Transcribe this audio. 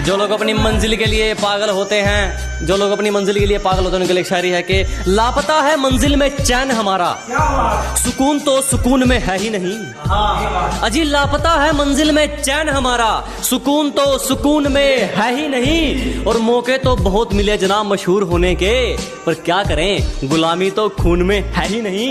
जो लोग अपनी मंजिल के लिए पागल होते हैं, जो लोग अपनी मंजिल के लिए पागल होते हैं, उनके लिए एक शायरी है कि लापता है मंजिल में चैन हमारा, सुकून तो सुकून में है ही नहीं। अजी लापता है मंजिल में चैन हमारा, सुकून तो सुकून में है ही नहीं। और मौके तो बहुत मिले जनाब मशहूर होने के, पर क्या करें गुलामी तो खून में है ही नहीं।